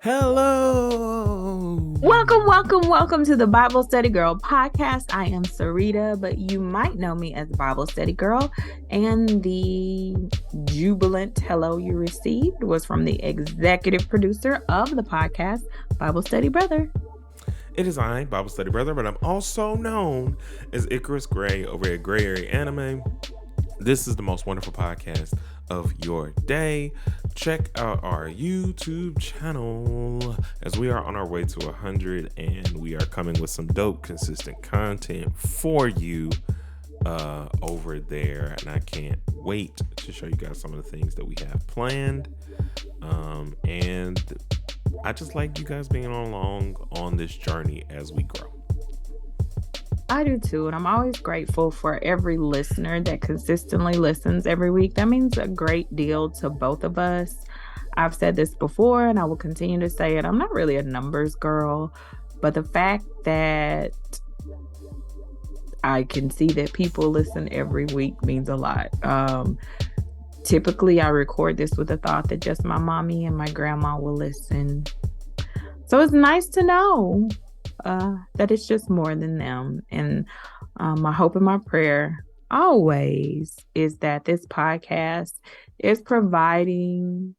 Hello. Welcome to the Bible Study Girl podcast. I am Sarita, but you might know me as Bible Study Girl. And the jubilant hello you received was from the executive producer of the podcast, Bible Study Brother. It is I, Bible Study Brother, but I'm also known as Icarus Gray over at Gray Area Anime. This is the most wonderful podcast of your day. Check out our YouTube channel as we are on our way to 100 and we are coming with some dope, consistent content for you over there. And I can't wait to show you guys some of the things that we have planned. And I just like you guys being along on this journey as we grow. I do too, and I'm always grateful for every listener that consistently listens every week. That means a great deal to both of us. I've said this before, and I will continue to say it. I'm not really a numbers girl, but the fact that I can see that people listen every week means a lot. Typically, I record this with the thought that just my mommy and my grandma will listen. So it's nice to know that it's just more than them. And my hope and my prayer always is that this podcast is providing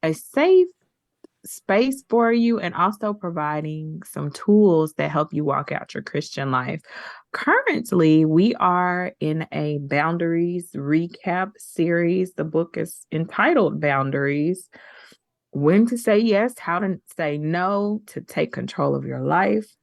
a safe space for you and also providing some tools that help you walk out your Christian life. Currently, we are in a boundaries recap series. The book is entitled Boundaries: When to Say Yes, How to Say No, to Take Control of Your Life.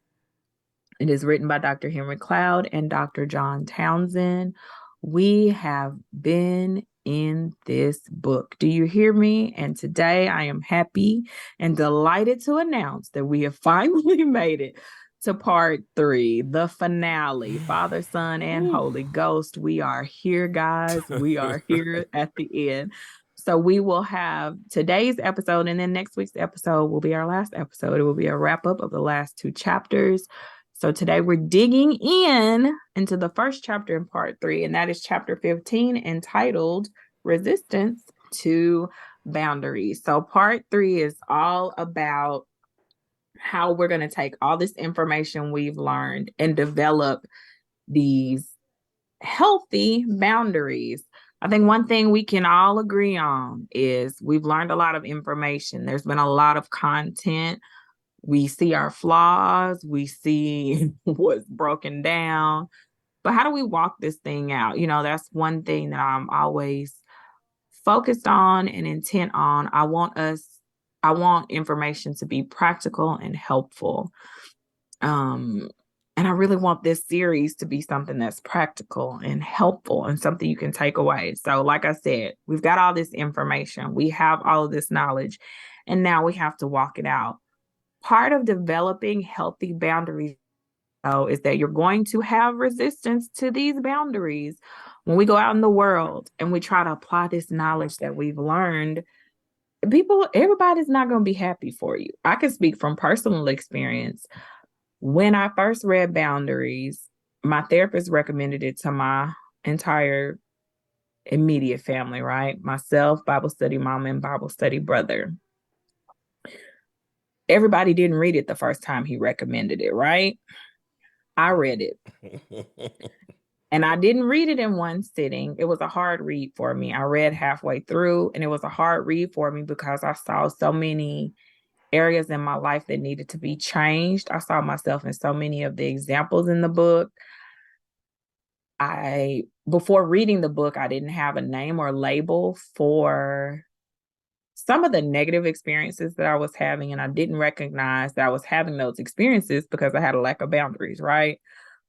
It is written by Dr. Henry Cloud and Dr. John Townsend. We have been in this book. Do you hear me? And today I am happy and delighted to announce that we have finally made it to part 3, the finale. Father, Son, and Holy Ghost. We are here, guys. We are here at the end. So we will have today's episode, and then next week's episode will be our last episode. It will be a wrap up of the last 2 chapters. So today we're digging into the first chapter in part 3, and that is chapter 15, entitled Resistance to Boundaries. So part 3 is all about how we're going to take all this information we've learned and develop these healthy boundaries. I think one thing we can all agree on is we've learned a lot of information. There's been a lot of content. We see our flaws. We see what's broken down. But how do we walk this thing out? You know, that's one thing that I'm always focused on and intent on. I want information to be practical and helpful. And I really want this series to be something that's practical and helpful and something you can take away. So like I said, we've got all this information. We have all of this knowledge, and now we have to walk it out. Part of developing healthy boundaries, though, is that you're going to have resistance to these boundaries. When we go out in the world and we try to apply this knowledge that we've learned, everybody's not going to be happy for you. I can speak from personal experience. When I first read Boundaries, my therapist recommended it to my entire immediate family, right? Myself, Bible study mama, and Bible study brother. Everybody didn't read it the first time he recommended it, right? I read it. And I didn't read it in one sitting. It was a hard read for me. I read halfway through, and it was a hard read for me because I saw so many areas in my life that needed to be changed. I saw myself in so many of the examples in the book. Before reading the book, I didn't have a name or label for some of the negative experiences that I was having, and I didn't recognize that I was having those experiences because I had a lack of boundaries, right?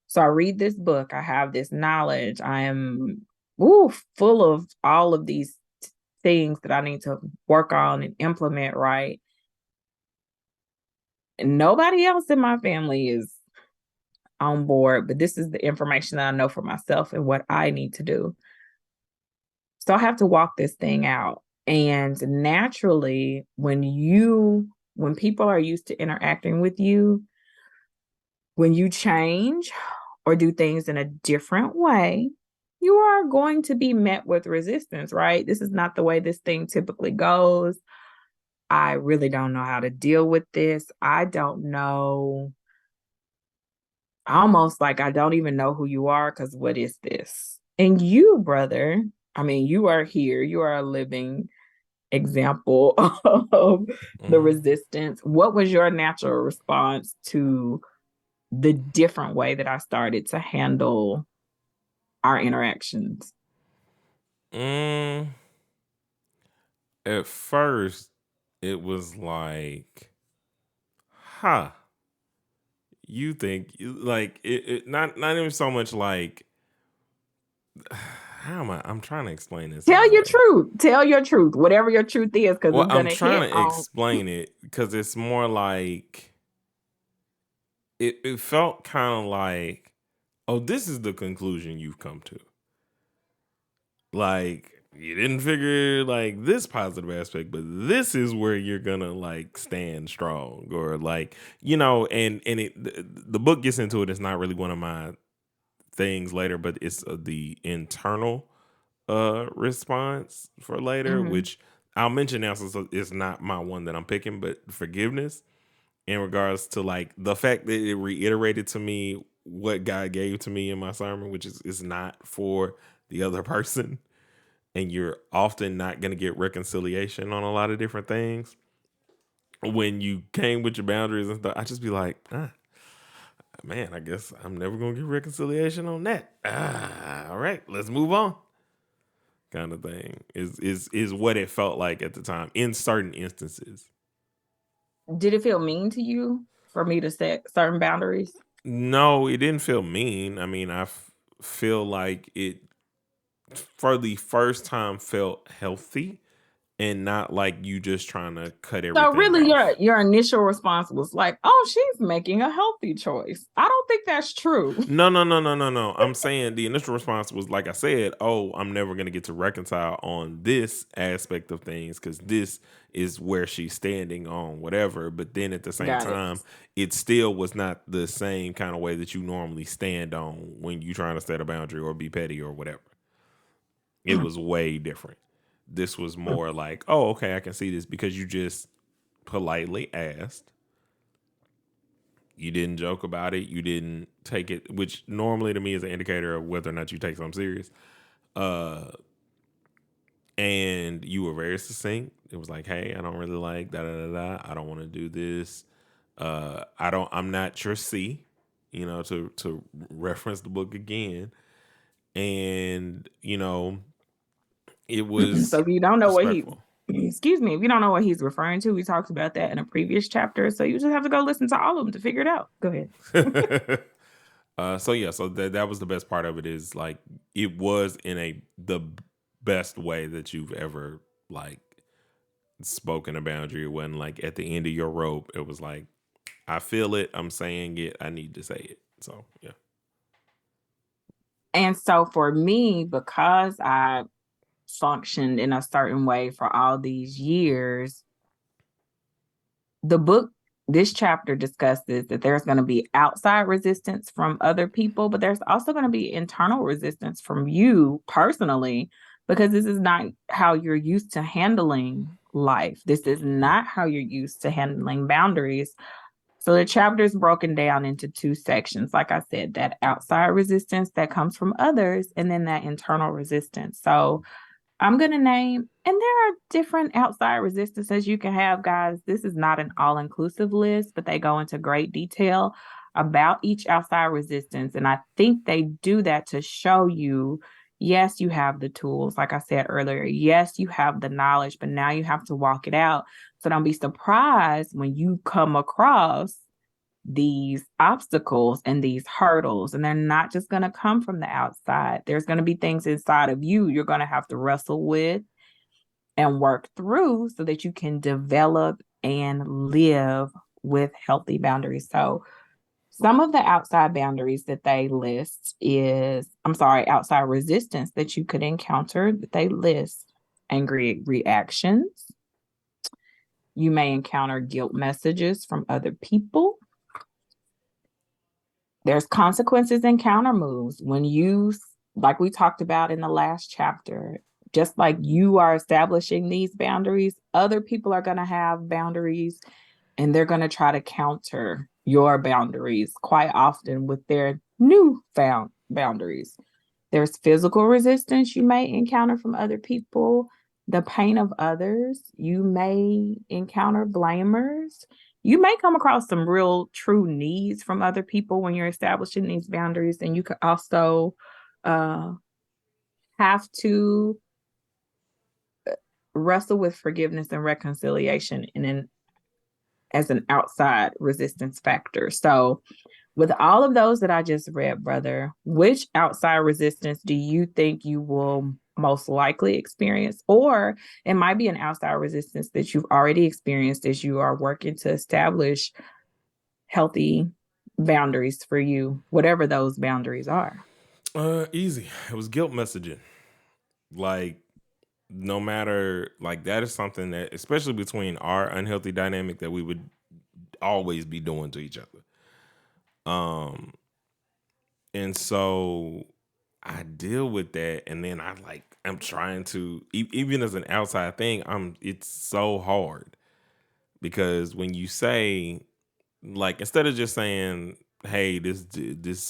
So I read this book. I have this knowledge. I am full of all of these things that I need to work on and implement, right? And nobody else in my family is on board, but this is the information that I know for myself and what I need to do. So I have to walk this thing out. And naturally, when people are used to interacting with you, when you change or do things in a different way, you are going to be met with resistance, right? This is not the way this thing typically goes. I really don't know how to deal with this. I don't know. Almost like I don't even know who you are because what is this? And you, brother, I mean, you are here. You are a living example of the Mm. resistance. What was your natural response to the different way that I started to handle our interactions? Mm. At first, it was like, huh, you think like not even so much like how am I'm trying to explain this in a Tell your way. truth. Tell your truth, whatever your truth is, because Well, it's I'm gonna trying hit to on. explain it because it's more like it felt kind of like, oh, this is the conclusion you've come to. Like you didn't figure like this positive aspect, but this is where you're gonna like stand strong, or like and the book gets into it. It's not really one of my things later, but it's the internal response for later, Mhm. which I'll mention now since it's not my one that I'm picking, but forgiveness in regards to like the fact that it reiterated to me what God gave to me in my sermon, which is not for the other person. And you're often not going to get reconciliation on a lot of different things. When you came with your boundaries and stuff, I just be like, man, I guess I'm never going to get reconciliation on that. All right, let's move on. Kind of thing is what it felt like at the time in certain instances. Did it feel mean to you for me to set certain boundaries? No, it didn't feel mean. I mean, feel like it for the first time felt healthy and not like you just trying to cut So everything really off. your initial response was like, "Oh, she's making a healthy choice." I don't think that's true. No, no, no, no, no, no. I'm saying the initial response was like I said, oh, I'm never going to get to reconcile on this aspect of things because this is where she's standing on whatever. But then at the same Got it. time, it still was not the same kind of way that you normally stand on when you trying to set a boundary or be petty or whatever. It was way different. This was more like, oh, okay, I can see this because you just politely asked. You didn't joke about it. You didn't take it, which normally to me is an indicator of whether or not you take something serious. Uh, and you were very succinct. It was like, hey, I don't really like da da da da. I don't want to do this. I'm not your C, to reference the book again. And, it So was if you don't know what he respectful. excuse me, if you don't know what he's referring to, we talked about that in a previous chapter. So you just have to go listen to all of them to figure it out. Go ahead. So yeah, so that was the best part of it is like it was in the best way that you've ever like spoken a boundary. It wasn't like at the end of your rope. It was like I feel it. I'm saying it. I need to say it. So yeah. And so for me, because I functioned in a certain way for all these years, the book, this chapter discusses that there's going to be outside resistance from other people, but there's also going to be internal resistance from you personally, because this is not how you're used to handling life. This is not how you're used to handling boundaries. So the chapter is broken down into two sections. Like I said, that outside resistance that comes from others, and then that internal resistance. So I'm going to name, and there are different outside resistances you can have, guys. This is not an all inclusive list, but they go into great detail about each outside resistance. And I think they do that to show you, yes, you have the tools. Like I said earlier, yes, you have the knowledge, but now you have to walk it out. So don't be surprised when you come across these obstacles and these hurdles, and they're not just going to come from the outside. There's going to be things inside of you you're going to have to wrestle with and work through so that you can develop and live with healthy boundaries. So some of the outside boundaries that they list is, I'm sorry, outside resistance that you could encounter that they list: angry reactions. You may encounter guilt messages from other people. There's consequences and counter moves when you like we talked about in the last chapter, just like you are establishing these boundaries, other people are going to have boundaries and they're going to try to counter your boundaries quite often with their newfound boundaries. There's physical resistance you may encounter from other people, the pain of others. You may encounter blamers. You may come across some real true needs from other people when you're establishing these boundaries. And you could also uh, have to wrestle with forgiveness and reconciliation as an outside resistance factor. So, with all of those that I just read, brother, which outside resistance do you think you will most likely experience? Or it might be an outside resistance that you've already experienced as you are working to establish healthy boundaries for you, whatever those boundaries are. Easy. It was guilt messaging. Like, no matter, like, that is something that, especially between our unhealthy dynamic, that we would always be doing to each other. Um, and so I deal with that, and then I'm trying to, even as an outside thing, it's so hard because when you say, like, instead of just saying, hey, this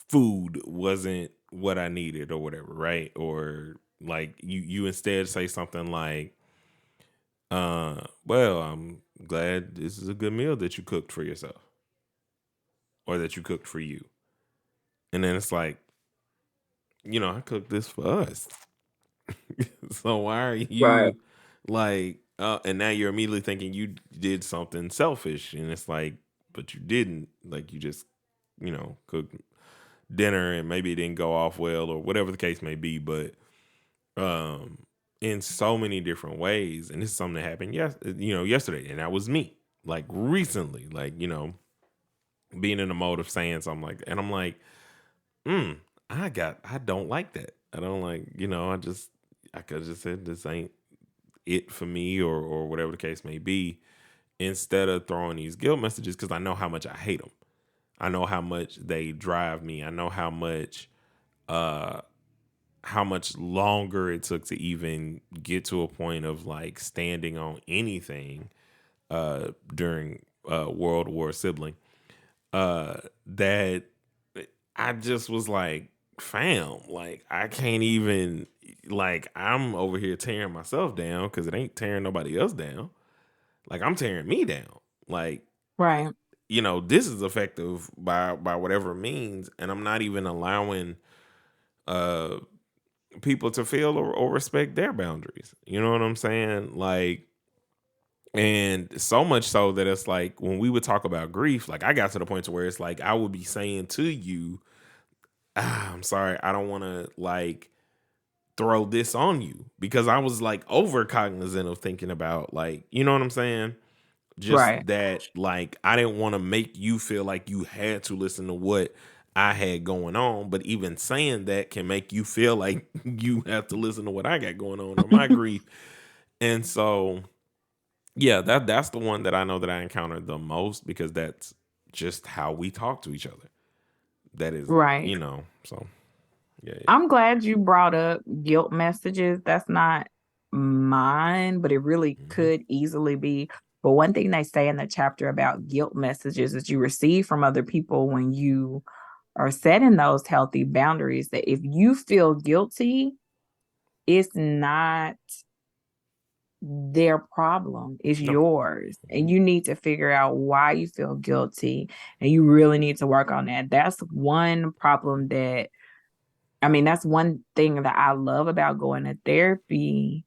food wasn't what I needed or whatever, right? Or like you instead say something like, well, I'm glad this is a good meal that you cooked for yourself or that you cooked for you. And then it's like, I cooked this for us. So why are Right. you like, and now you're immediately thinking you did something selfish. And it's like, but you didn't. Like, you just, cooked dinner and maybe it didn't go off well or whatever the case may be. But um, in so many different ways. And this is something that happened, yesterday. And that was me, like recently, like, being in the mode of saying something like that. And I'm like, I don't like that. I don't like, I could have just said this ain't it for me or whatever the case may be, instead of throwing these guilt messages, because I know how much I hate them. I know how much they drive me. I know uh how much longer it took to even get to a point of like standing on anything during World War Sibling. That I just was like, fam, like I can't even, like, I'm over here tearing myself down because it ain't tearing nobody else down. Like, I'm tearing me down. Like, Right. this is effective by whatever means, and I'm not even allowing uh people to feel or respect their boundaries. You know what I'm saying? Like, and so much so that it's like when we would talk about grief, like I got to the point to where it's like I would be saying to you, I'm sorry, I don't want to like throw this on you, because I was like over cognizant of thinking about, like, you know what I'm saying? Just Right. that, like, I didn't want to make you feel like you had to listen to what I had going on, but even saying that can make you feel like you have to listen to what I got going on or my grief. And so, yeah, that's the one that I know that I encountered the most, because that's just how we talk to each other. That is, Right. so yeah, yeah. I'm glad you brought up guilt messages. That's not mine, but it really Hmm. could easily be. But one thing they say in the chapter about guilt messages that you receive from other people when you are setting those healthy boundaries, that if you feel guilty, it's not their problem, it's No. yours. And you need to figure out why you feel guilty. And you really need to work on that. That's one problem that that's one thing that I love about going to therapy.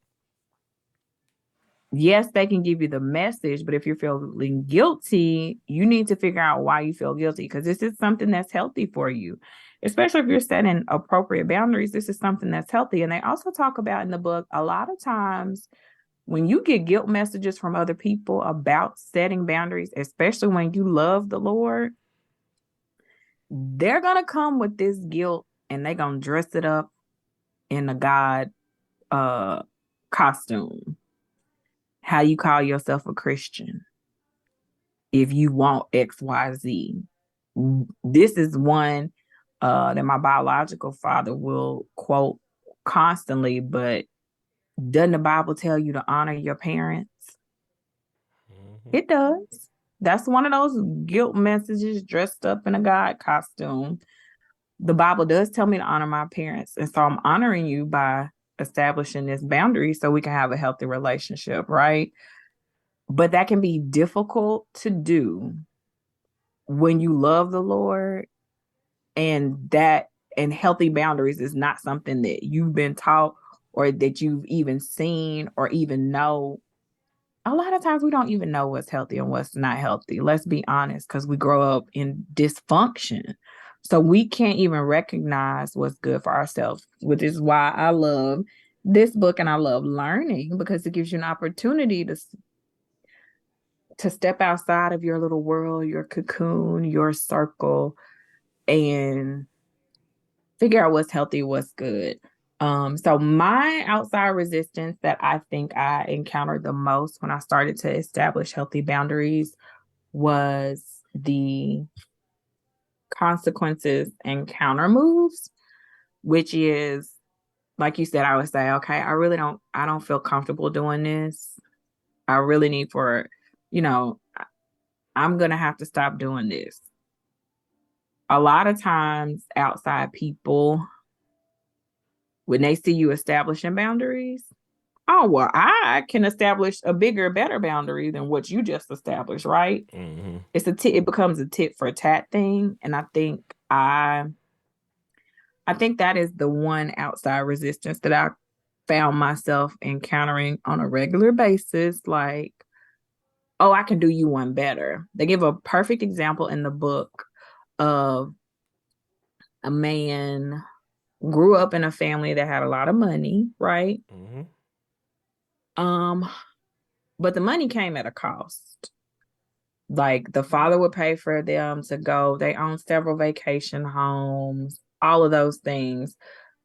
Yes, they can give you the message, but if you're feeling guilty, you need to figure out why you feel guilty, because this is something that's healthy for you, especially if you're setting appropriate boundaries. This is something that's healthy. And they also talk about in the book a lot of times when you get guilt messages from other people about setting boundaries, especially when you love the Lord, they're going to come with this guilt and they're going to dress it up in a God uh costume. How you call yourself a Christian if you want XYZ. This is one that my biological father will quote constantly, but doesn't the Bible tell you to honor your parents? Mm-hmm. It does. That's one of those guilt messages dressed up in a God costume. The Bible does tell me to honor my parents. And so I'm honoring you by establishing this boundary so we can have a healthy relationship, right? But that can be difficult to do when you love the Lord, and healthy boundaries is not something that you've been taught or that you've even seen or even know. A lot of times we don't even know what's healthy and what's not healthy. Let's be honest, because we grow up in dysfunction. So we can't even recognize what's good for ourselves, which is why I love this book and I love learning, because it gives you an opportunity to step outside of your little world, your cocoon, your circle, and figure out what's healthy, what's good. So my outside resistance that I think I encountered the most when I started to establish healthy boundaries was the consequences and counter moves, which is, like you said, I would say, okay, I don't feel comfortable doing this. I really need for, you know, I'm going to have to stop doing this. A lot of times outside people, when they see you establishing boundaries, oh, well, I can establish a bigger, better boundary than what you just established, right? Mm-hmm. It becomes a tit for tat thing. And I think that is the one outside resistance that I found myself encountering on a regular basis. Like, oh, I can do you one better. They give a perfect example in the book of a man grew up in a family that had a lot of money, right? Mm-hmm. Um, but the money came at a cost. Like the father would pay for them to go. They own several vacation homes, all of those things.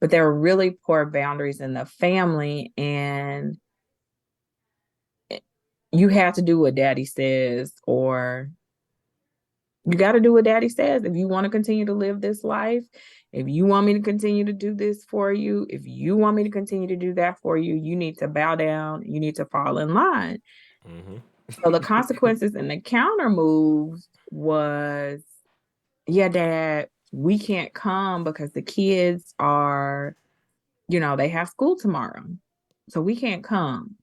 But there were really poor boundaries in the family, and you have to do what daddy says, or you got to do what daddy says if you want to continue to live this life. If you want me to continue to do this for you, if you want me to continue to do that for you, you need to bow down. You need to fall in line. Mm-hmm. So the consequences and the counter moves was, yeah, dad, we can't come because the kids are, they have school tomorrow. So we can't come.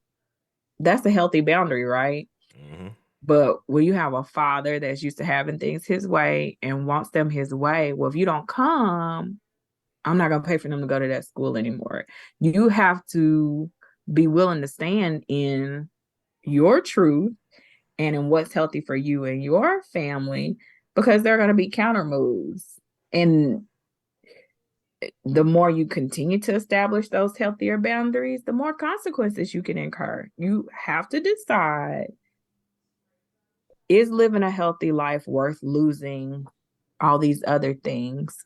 That's a healthy boundary, right? Mm-hmm. But when you have a father that's used to having things his way and wants them his way, well, if you don't come, I'm not going to pay for them to go to that school anymore. You have to be willing to stand in your truth and in what's healthy for you and your family, because there are going to be counter moves. And the more you continue to establish those healthier boundaries, the more consequences you can incur. You have to decide, is living a healthy life worth losing all these other things?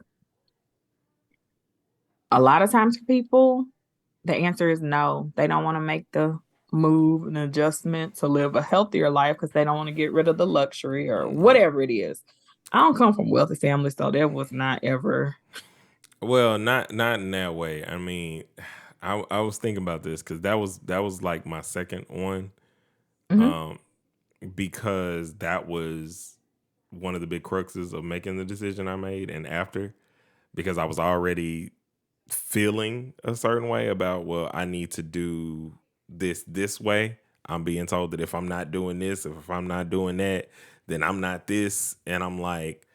A lot of times for people, the answer is no. They don't want to make the move and adjustment to live a healthier life because they don't want to get rid of the luxury or whatever it is. I don't come from wealthy families, so that was not ever. Well, not in that way. I mean, I was thinking about this because that was like my second one, Mm-hmm. um, because that was one of the big cruxes of making the decision I made, and after, because I was already feeling a certain way about, well, I need to do this way. I'm being told that if I'm not doing this, if I'm not doing that, then I'm not this, and I'm like,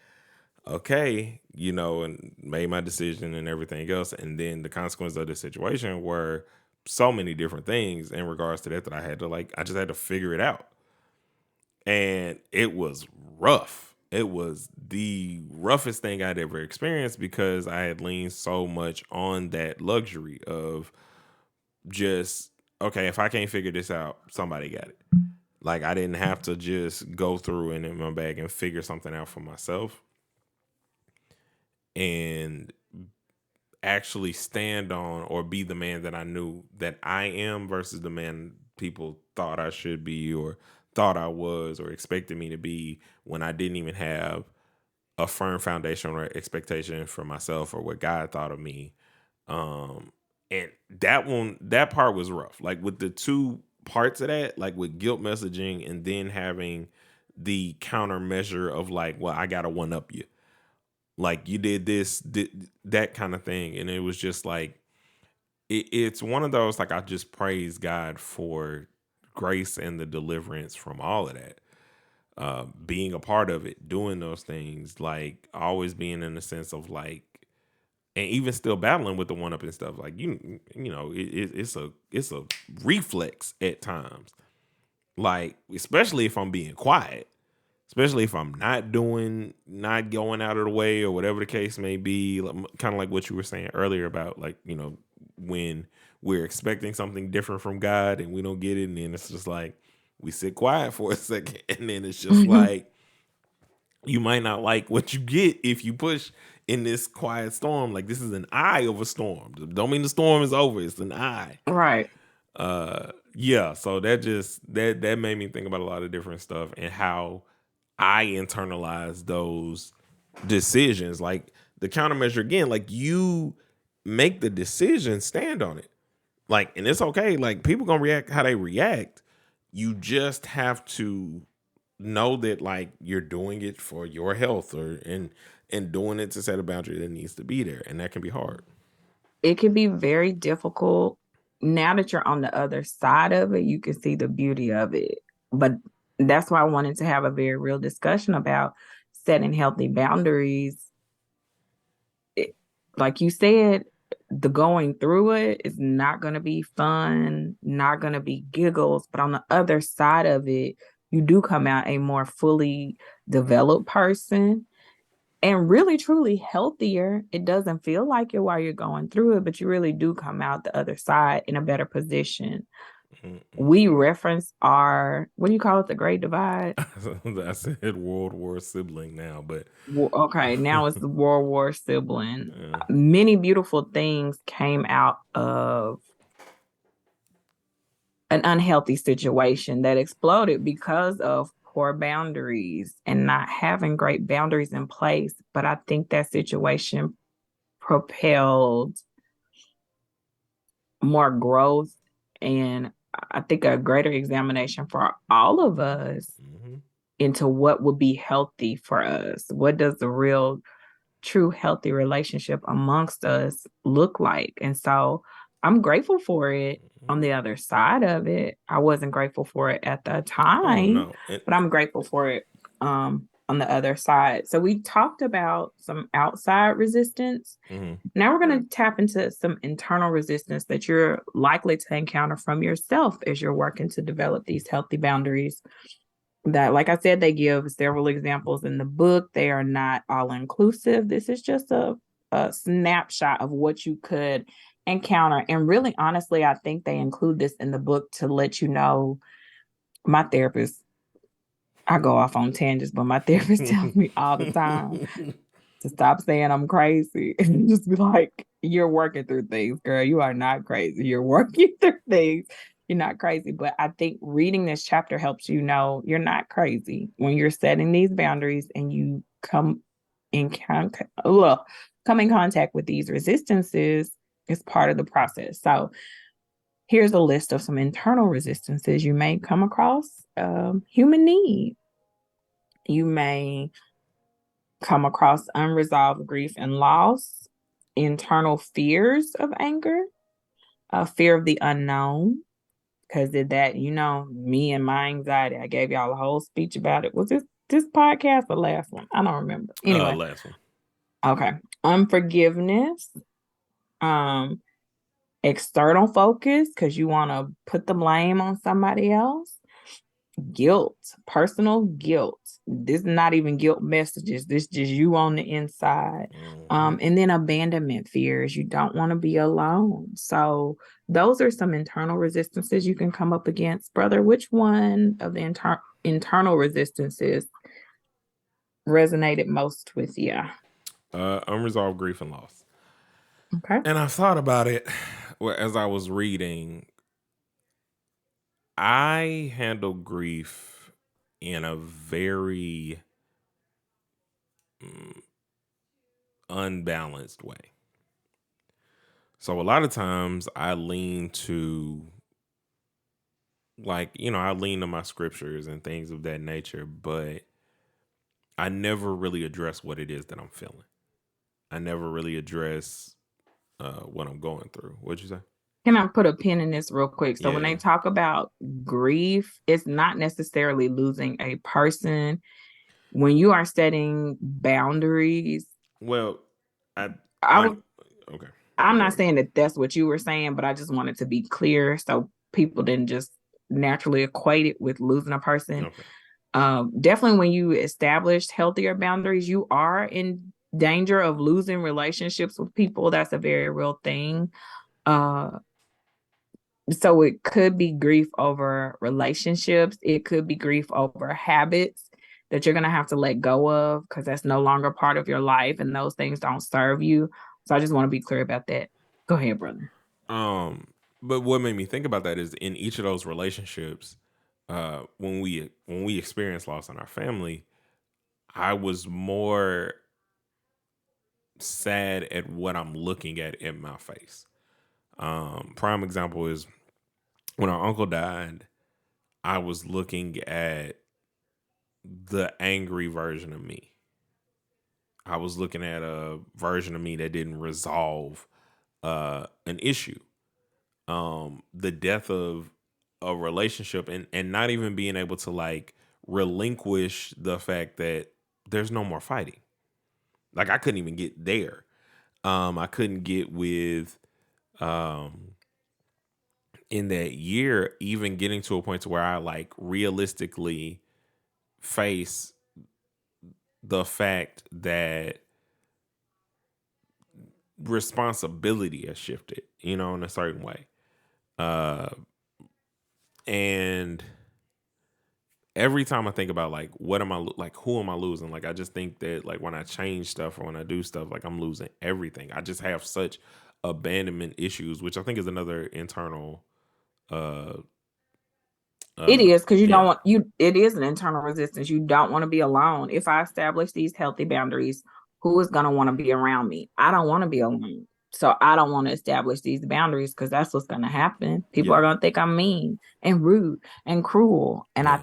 okay, and made my decision and everything else. And then the consequences of the situation were so many different things in regards to that I had to I just had to figure it out. And it was rough. It was the roughest thing I'd ever experienced because I had leaned so much on that luxury of just, okay, if I can't figure this out, somebody got it. Like I didn't have to just go through and in my bag and figure something out for myself and actually stand on or be the man that I knew that I am versus the man people thought I should be or thought I was or expected me to be when I didn't even have a firm foundation or expectation for myself or what God thought of me. And that part was rough. Like with the two parts of that, like with guilt messaging and then having the countermeasure of like, well, I gotta one up you. Like you did this, that kind of thing. And it was just like, it's one of those, like, I just praise God for grace and the deliverance from all of that. Being a part of it, doing those things, like always being in the sense of like, and even still battling with the one up and stuff. Like you know, it's a reflex at times. Like especially if I'm being quiet, especially if I'm not going out of the way or whatever the case may be. Kind of like what you were saying earlier about like when we're expecting something different from God and we don't get it, and then it's just like we sit quiet for a second, and then it's just like you might not like what you get if you push in this quiet storm. Like this is an eye of a storm. Don't mean the storm is over. It's an eye. Right. Yeah. So that made me think about a lot of different stuff and how I internalize those decisions. Like the countermeasure again, like you make the decision, stand on it. Like, and it's okay. Like people gonna react how they react. You just have to know that like you're doing it for your health and doing it to set a boundary that needs to be there, and that can be hard. It can be very difficult. Now that you're on the other side of it, you can see the beauty of it. But that's why I wanted to have a very real discussion about setting healthy boundaries. Like you said, the going through it is not going to be fun, not going to be giggles. But on the other side of it, you do come out a more fully developed person and really truly healthier. It doesn't feel like it while you're going through it, but you really do come out the other side in a better position. Mm-hmm. We reference our, what do you call it, the Great Divide? I said World War sibling now, but Okay, now it's the World War sibling. yeah. Many beautiful things came out of an unhealthy situation that exploded because of poor boundaries and not having great boundaries in place. But I think that situation propelled more growth and I think a greater examination for all of us Mm-hmm. into what would be healthy for us. What does the real, true, healthy relationship amongst us look like? And so I'm grateful for it. On the other side of it, I wasn't grateful for it at the Oh time, no. but I'm grateful for it on the other side. So we talked about some outside resistance. Mm-hmm. Now we're going to tap into some internal resistance that you're likely to encounter from yourself as you're working to develop these healthy boundaries. That, like I said, they give several examples in the book. They are not all inclusive. This is just a snapshot of what you could encounter. And really, honestly, I think they include this in the book to let you know. My therapist, I go off on tangents, but my therapist tells me all the time to stop saying I'm crazy and just be like, you're working through things, girl. You are not crazy. You're working through things. You're not crazy. But I think reading this chapter helps you know you're not crazy when you're setting these boundaries and you come in contact with these resistances. It's part of the process. So here's a list of some internal resistances you may come across. Human need. You may come across unresolved grief and loss, internal fears of anger, fear of the unknown. Because did that, me and my anxiety, I gave y'all a whole speech about it. Was this podcast the last one? I don't remember. Anyway, Last one. okay. Unforgiveness, external focus, because you want to put the blame on somebody else. Guilt, personal guilt. This is not even guilt messages. This is just you on the inside. Mm-hmm. And then abandonment fears. You don't want to be alone. So those are some internal resistances you can come up against. Brother, which one of the internal resistances resonated most with you? Unresolved grief and loss. Okay. And I thought about it as I was reading. I handle grief in a very unbalanced way. So a lot of times I lean to, like, I lean to my scriptures and things of that nature, but I never really address what it is that I'm feeling. I never really address what I'm going through. What'd you say? Can I put a pin in this real quick? So when Yeah. they talk about grief, it's not necessarily losing a person. When you are setting boundaries, Well, I, I I, was okay. I'm Go not ahead. saying that that's what you were saying, but I just wanted to be clear so people didn't just naturally equate it with losing a person. Okay. Definitely when you establish healthier boundaries, you are in danger of losing relationships with people. That's a very real thing. Uh, so it could be grief over relationships. It could be grief over habits that you're going to have to let go of because that's no longer part of your life and those things don't serve you. So I just want to be clear about that. Go ahead, brother. Um, but what made me think about that is in each of those relationships, when we experience loss in our family, I was more sad at what I'm looking at in my face. Prime example is when our uncle died, I was looking at the angry version of me. I was looking at a version of me that didn't resolve an issue. The death of a relationship, and not even being able to like relinquish the fact that there's no more fighting. Like I couldn't even get there. I couldn't get with um in that year, even getting to a point to where I like realistically face the fact that responsibility has shifted, in a certain way. Uh, and every time I think about like, what am I like, who am I losing? Like, I just think that like when I change stuff or when I do stuff, like I'm losing everything. I just have such abandonment issues, which I think is another internal, uh, It is because you don't yeah, want you. It is an internal resistance. You don't want to be alone. If I establish these healthy boundaries, who is going to want to be around me? I don't want to be alone. So I don't want to establish these boundaries because that's what's going to happen. People yeah, are going to think I'm mean and rude and cruel. And I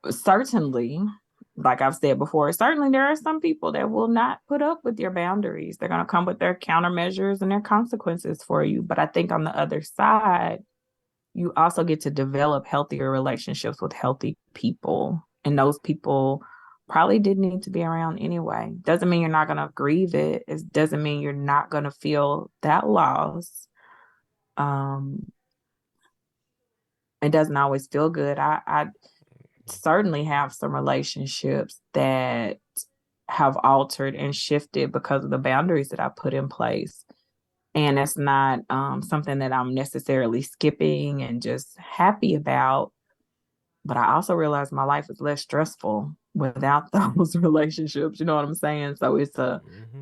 yeah. certainly, like I've said before, certainly there are some people that will not put up with your boundaries. They're going to come with their countermeasures and their consequences for you. But I think on the other side, you also get to develop healthier relationships with healthy people. And those people probably didn't need to be around anyway. Doesn't mean you're not going to grieve it. It doesn't mean you're not going to feel that loss. Um, it doesn't always feel good. I certainly have some relationships that have altered and shifted because of the boundaries that I put in place. And it's not something that I'm necessarily skipping and just happy about. But I also realize my life is less stressful without those relationships. You know what I'm saying? So Hmm.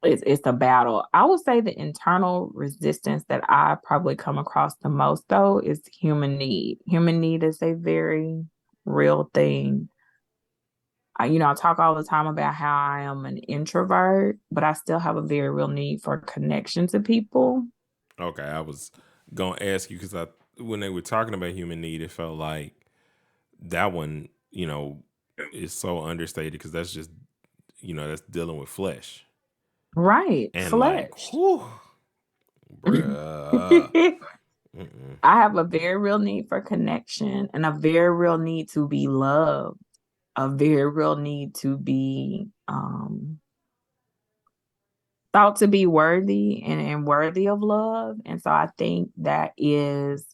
it's a battle. I would say the internal resistance that I probably come across the most though is human need. Human need is a very real thing. I talk all the time about how I am an introvert, but I still have a very real need for connection to people. Okay, I was gonna ask you because I when they were talking about human need, it felt like that one, is so understated because that's just, that's dealing with flesh Right. and like, Flesh. whew, bruh. Mm-mm. I have a very real need for connection and a very real need to be loved, a very real need to be thought to be worthy and worthy of love. And so I think that is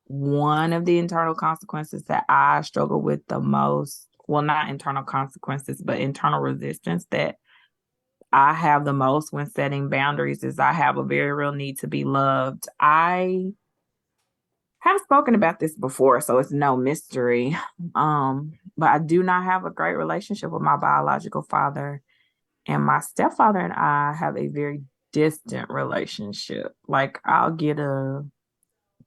one of the internal consequences that I struggle with the most. Well, not internal consequences, but internal resistance that I have the most when setting boundaries is I have a very real need to be loved. I have spoken about this before, so it's no mystery. But I do not have a great relationship with my biological father, and my stepfather and I have a very distant relationship. Like I'll get a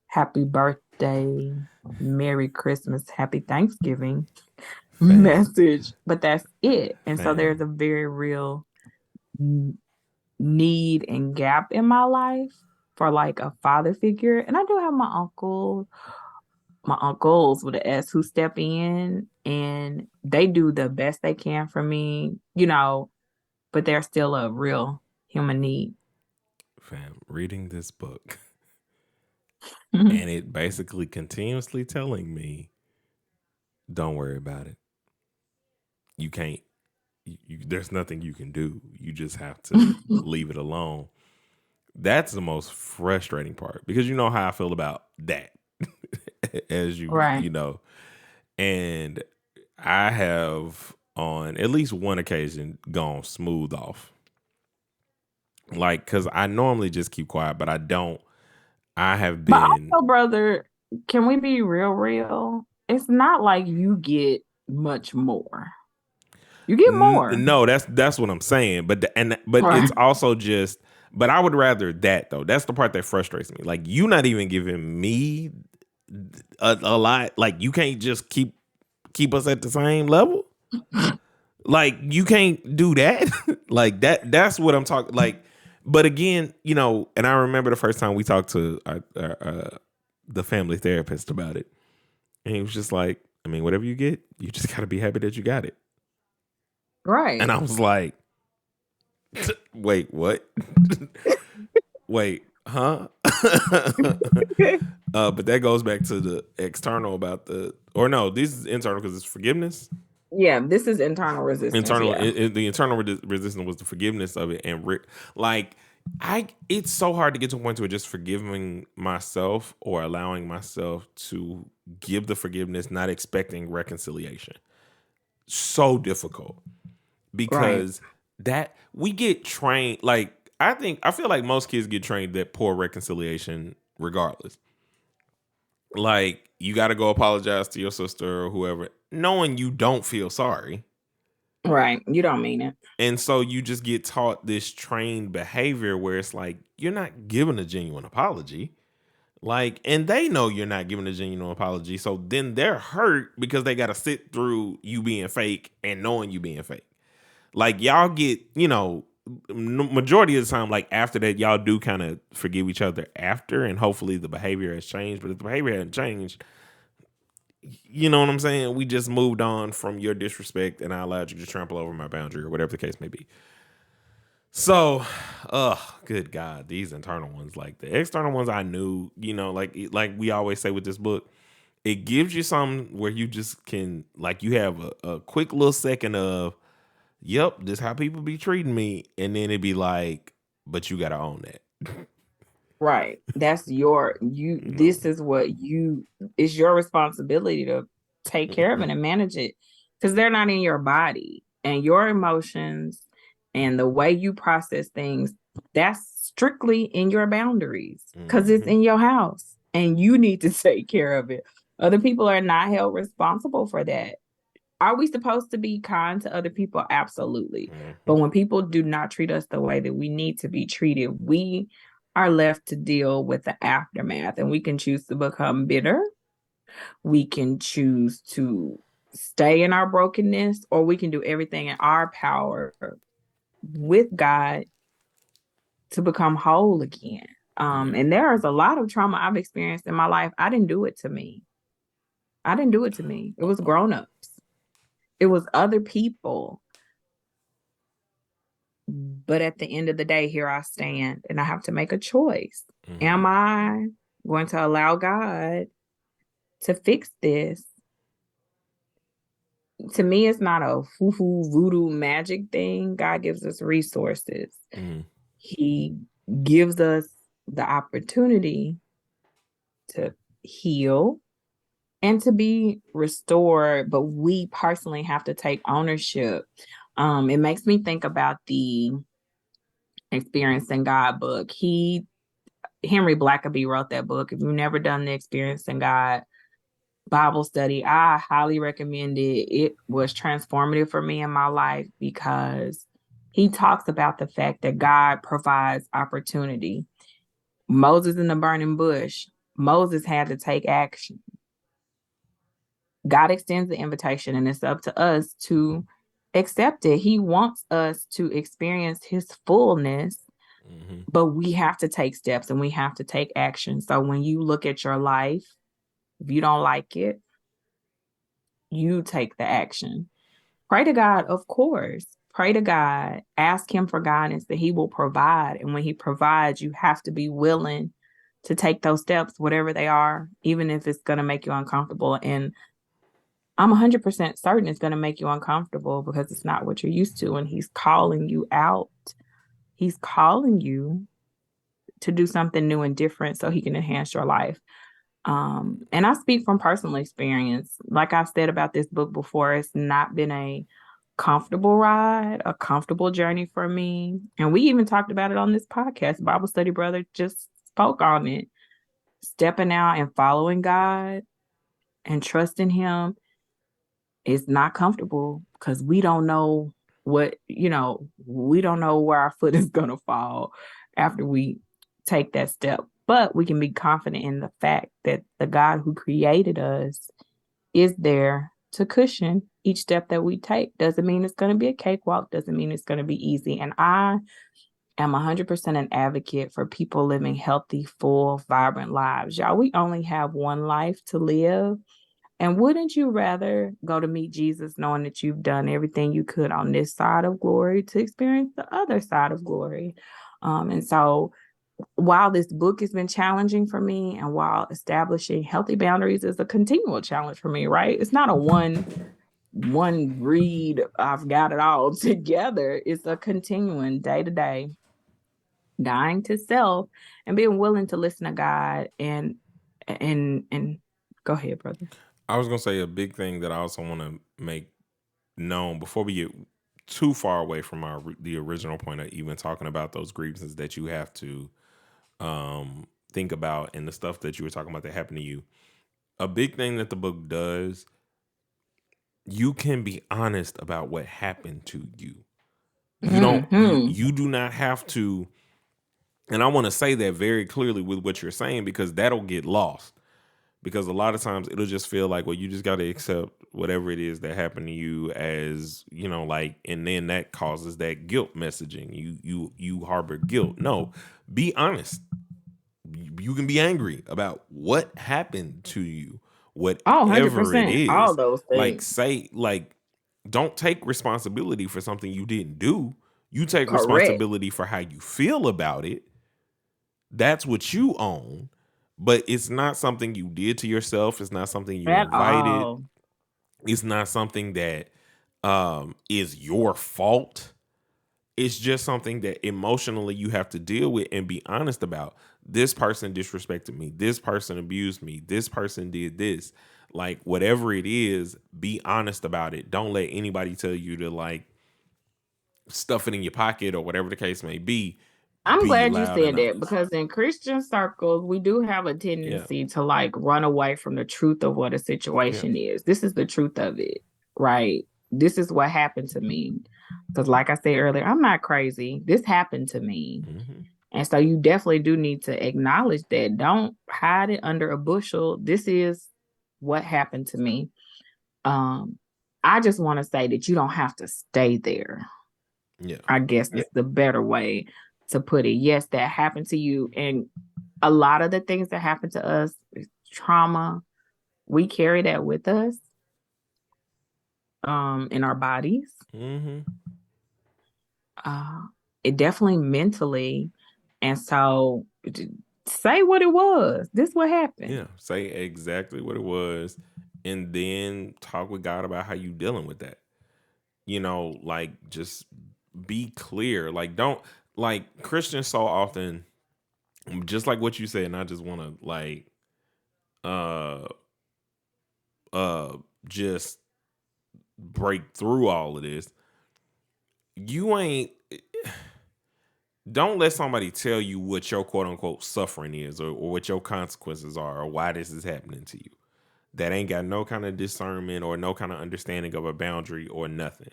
happy birthday, Merry Christmas, Happy Thanksgiving Fam, message, but that's it. And so fam. there's a very real need and gap in my life for like a father figure. And I do have my uncles with an S who step in and they do the best they can for me, but they're still a real human need. Fam, reading this book and it basically continuously telling me, don't worry about it. You can't, there's nothing you can do. You just have to leave it alone. That's the most frustrating part because you know how I feel about that, as Right. you know. And I have on at least one occasion gone smooth off. Like, cause I normally just keep quiet, but I don't. I have But been also, brother, can we be real? It's not like you get much more. You get more. no. That's what I'm saying. But Right. it's also just. But I would rather that though. That's the part that frustrates me. Like you not even giving me a lot. Like you can't just keep us at the same level. Like you can't do that. Like that's what I'm talking like. But again, and I remember the first time we talked to the family therapist about it. And he was just like, I mean, whatever you get, you just got to be happy that you got it. And Right. I was like, wait, what? Wait, huh? But that goes back to the external about or no, this is internal because it's forgiveness. Yeah, this is internal resistance. Internal, Yeah. the internal resistance was the forgiveness of it, and like it's so hard to get to a point where just forgiving myself or allowing myself to give the forgiveness, not expecting reconciliation. So difficult Right. because that we get trained. Like I feel like most kids get trained that poor reconciliation, regardless. Like you got to go apologize to your sister or whoever, knowing you don't feel sorry. Right. You don't mean it. And so you just get taught this trained behavior where it's like you're not giving a genuine apology. Like, and they know you're not giving a genuine apology. So then they're hurt because they got to sit through you being fake and knowing you being fake. Like, y'all get, majority of the time, like after that, y'all do kind of forgive each other after, and hopefully the behavior has changed. But if the behavior hadn't changed, you know what I'm saying? We just moved on from your disrespect and I allowed you to trample over my boundary or whatever the case may be. So, good God, these internal ones, like the external ones, I knew, like we always say with this book, it gives you something where you just can, like, you have a quick little second of, yep, this how people be treating me, and then it'd be like, but you gotta own that. Right. That's You know, this is what it's your responsibility to take care of it mm-hmm, and manage it because they're not in your body and your emotions and the way you process things, that's strictly in your boundaries because it's mm-hmm, in your house and you need to take care of it. Other people are not held responsible for that. Are we supposed to be kind to other people? Absolutely. mm-hmm, But when people do not treat us the way that we need to be treated, we are left to deal with the aftermath. And we can choose to become bitter. We can choose to stay in our brokenness, or we can do everything in our power with God to become whole again. yeah, And there's a lot of trauma I've experienced in my life. I didn't do it to me. I didn't do it to me. It was grown-ups. It was other people. But at the end of the day, here I stand and I have to make a choice. mm-hmm, Am I going to allow God to fix this? To me, it's not a foo-foo voodoo magic thing. God gives us resources. mm-hmm, He gives us the opportunity to heal and to be restored, but we personally have to take ownership. It makes me think about the Experiencing God book. Henry Blackaby wrote that book. If you've never done the Experiencing God Bible study, I highly recommend it. It was transformative for me in my life because he talks about the fact that God provides opportunity. Moses in the burning bush, Moses had to take action. God extends the invitation, and it's up to us to accept it. He wants us to experience his fullness, but we have to take steps and we have to take action. So when you look at your life, if you don't like it, you take the action. Pray to God, of course. Pray to God. Ask him for guidance that he will provide. And when he provides, you have to be willing to take those steps, whatever they are, even if it's going to make you uncomfortable. And I'm 100% certain it's going to make you uncomfortable because it's not what you're used to. And he's calling you out. He's calling you to do something new and different so he can enhance your life. And I speak from personal experience. Like I've said about this book before, it's not been a comfortable ride, a comfortable journey for me. And we even talked about it on this podcast. Bible Study Brother just spoke on it. Stepping out and following God and trusting him is not comfortable because we don't know we don't know where our foot is going to fall after we take that step. But we can be confident in the fact that the God who created us is there to cushion each step that we take. Doesn't mean it's going to be a cakewalk. Doesn't mean it's going to be easy. And I am 100% an advocate for people living healthy, full, vibrant lives. Y'all, we only have one life to live. And wouldn't you rather go to meet Jesus knowing that you've done everything you could on this side of glory to experience the other side of glory? And so while this book has been challenging for me and while establishing healthy boundaries is a continual challenge for me, right? It's not a one read, I've got it all together. It's a continuing day to day, dying to self and being willing to listen to God and go ahead, brother. I was gonna say a big thing that I also want to make known before we get too far away from the original point of even talking about those grievances that you have to think about and the stuff that you were talking about that happened to you. A big thing that the book does, you can be honest about what happened to you. You don't. You do not have to. And I want to say that very clearly with what you're saying because that'll get lost. Because a lot of times it'll just feel like, well, you just got to accept whatever it is that happened to you as, like, and then that causes that guilt messaging. You harbor guilt. No, be honest. You can be angry about what happened to you, whatever it 100%. is. All those things. Don't take responsibility for something you didn't do. You take Correct. responsibility for how you feel about it. That's what you own. But it's not something you did to yourself. It's not something you invited. It's not something that is your fault. It's just something that emotionally you have to deal with and be honest about. This person disrespected me. This person abused me. This person did this. Like, whatever it is, be honest about it. Don't let anybody tell you to, like, stuff it in your pocket or whatever the case may be. I'm glad you said that because in Christian circles, we do have a tendency to like run away from the truth of what a situation is. This is the truth of it, right? This is what happened to me. Because like I said earlier, I'm not crazy. This happened to me. And so you definitely do need to acknowledge that. Don't hide it under a bushel. This is what happened to me. I just want to say that you don't have to stay there. Yeah. I guess it's the better way to put it. Yes, that happened to you. And a lot of the things that happen to us, trauma, we carry that with us in our bodies. It definitely mentally. And so say what it was. This what happened. Yeah, say exactly what it was. And then talk with God about how you dealing with that. Like, just be clear. Like, don't, like, Christians so often, just like what you said, and I just want to, like, just break through all of this. Don't let somebody tell you what your quote unquote suffering is or what your consequences are or why this is happening to you. That ain't got no kind of discernment or no kind of understanding of a boundary or nothing.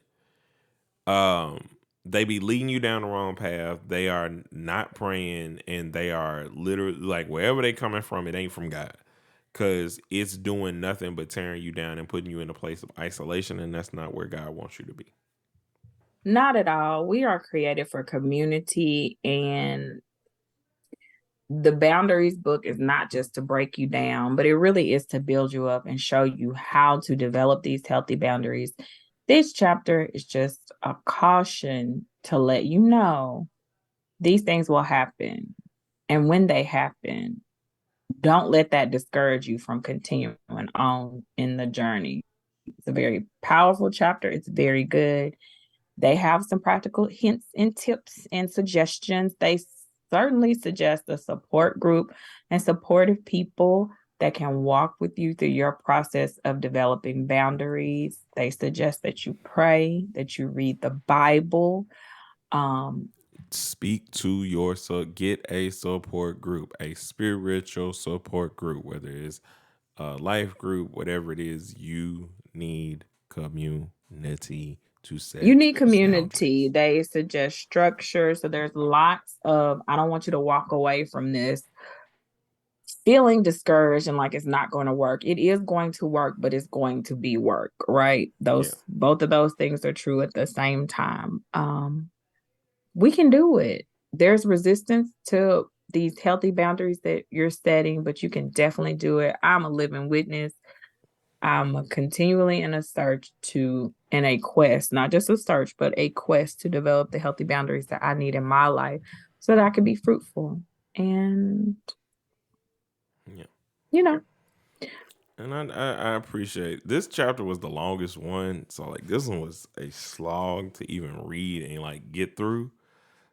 They be leading you down the wrong path. They are not praying, and they are literally, like, wherever they coming from, it ain't from God. because it's doing nothing but tearing you down and putting you in a place of isolation, and that's not where God wants you to be. Not at all. We are created for community, and the boundaries book is not just to break you down, but it really is to build you up and show you how to develop these healthy boundaries. This chapter is just a caution to let you know these things will happen. And when they happen, don't let that discourage you from continuing on in the journey. It's a very powerful chapter. It's very good. They have some practical hints and tips and suggestions. They certainly suggest a support group and supportive people that can walk with you through your process of developing boundaries. They suggest that you pray, that you read the Bible. Speak to your get a support group, a spiritual support group, whether it's a life group, whatever it is. You need community to You set need community. boundaries. They suggest structure. So there's lots of, I don't want you to walk away from this feeling discouraged and like it's not going to work. It is going to work, but it's going to be work, right? Yeah. Both of those things are true at the same time. We can do it. There's resistance to these healthy boundaries that you're setting, but you can definitely do it. I'm a living witness. I'm continually in a search in a quest, not just a search, but a quest to develop the healthy boundaries that I need in my life so that I can be fruitful. And, Yeah. you know, And I appreciate this chapter was the longest one. So like this one was a slog to even read and like get through.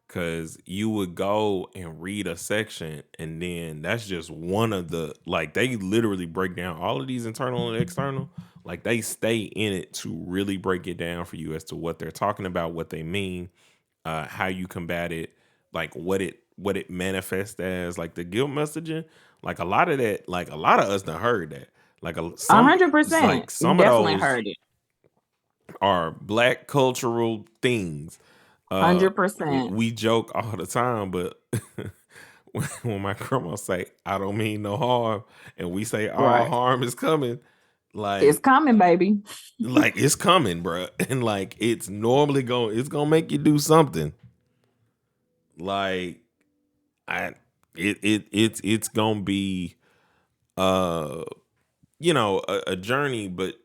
Cause you would go and read a section and then that's just one of the like they literally break down all of these internal and external. Like they stay in it to really break it down for you as to what they're talking about, what they mean, how you combat it, like what it manifests as, like the guilt messaging. Like a lot of that, like a lot of us done heard that. Like some 100%. like You some of definitely those heard it. are black cultural things. Uh, 100%. we joke all the time, but when my grandma say, "I don't mean no harm," and we say all Right. harm is coming, It's like coming, baby. it's coming, bro, and like it's gonna make you do something. Like I, it's gonna be uh a journey, but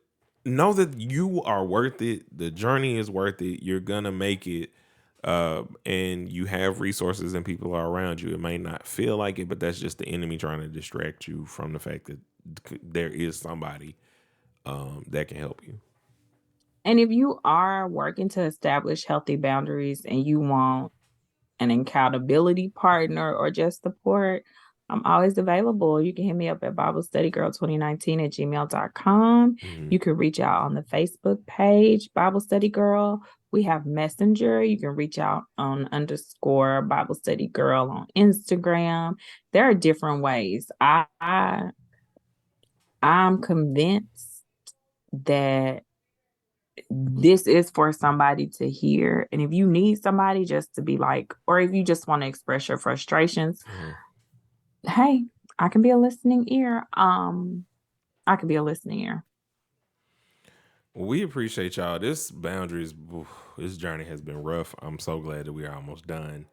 know that you are worth it. The journey is worth it. You're gonna make it. And you have resources and people are around you. It may not feel like it, but that's just the enemy trying to distract you from the fact that there is somebody that can help you. And if you are working to establish healthy boundaries and you want an accountability partner or just support, I'm always available. You can hit me up at biblestudygirl2019 at gmail.com. Mm-hmm. You can reach out on the Facebook page, Bible Study Girl. We have Messenger. You can reach out on _ Bible Study Girl on Instagram. There are different ways. I'm convinced that this is for somebody to hear. And if you need somebody just to be like, or if you just want to express your frustrations, Mm-hmm. hey, I can be a listening ear. I can be a listening ear. Well, we appreciate y'all. This journey has been rough. I'm so glad that we are almost done.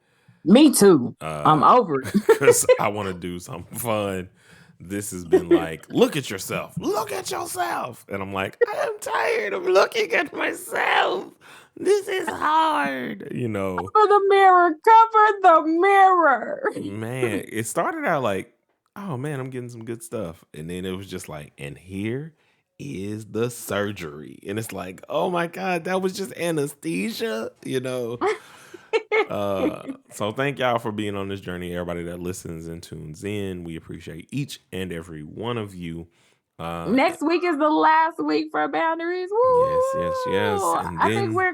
Me too. I'm over it. Because I want to do something fun. This has been like, look at yourself. Look at yourself. And I'm like, I am tired of looking at myself. This is hard. Cover the mirror. Cover the mirror. Man, it started out like, oh man, I'm getting some good stuff. And then it was just like, and here is the surgery. And it's like, oh my God, that was just anesthesia. So thank y'all for being on this journey. Everybody that listens and tunes in, we appreciate each and every one of you. Next week is the last week for boundaries. Woo! Yes. And I think then we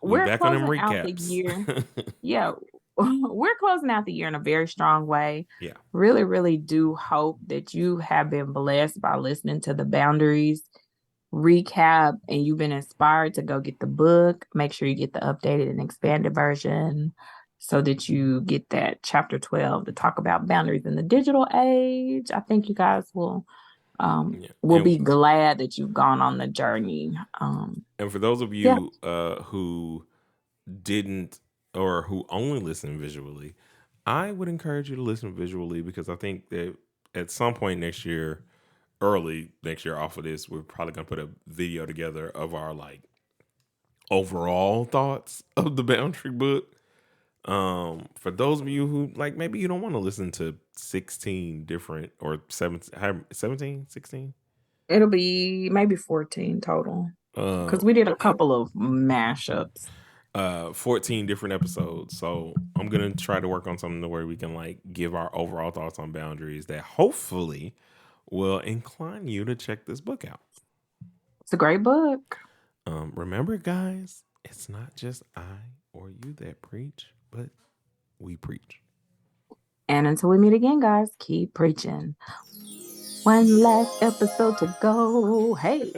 we're back on them closing out the recaps. year. Yeah, we're closing out the year in a very strong way. Yeah. Really, really do hope that you have been blessed by listening to the boundaries recap and you've been inspired to go get the book. Make sure you get the updated and expanded version so that you get that chapter 12 to talk about boundaries in the digital age. I think you guys will Yeah. Will be glad that you've gone on the journey. And for those of Yeah, you who didn't or who only listen visually, I would encourage you to listen visually because I think that at some point next year, early next year, off of this, we're probably gonna put a video together of our like overall thoughts of the boundary book. For those of you who like maybe you don't want to listen to 16 different or 17, 16. it'll be maybe 14 total Uh because we did a couple of mashups. 14 different episodes. So I'm gonna try to work on something where we can like give our overall thoughts on boundaries that hopefully will incline you to check this book out. It's a great book. Remember, guys, it's not just I or you that preach, but we preach. And until we meet again, guys, keep preaching. One last episode to go. Hey.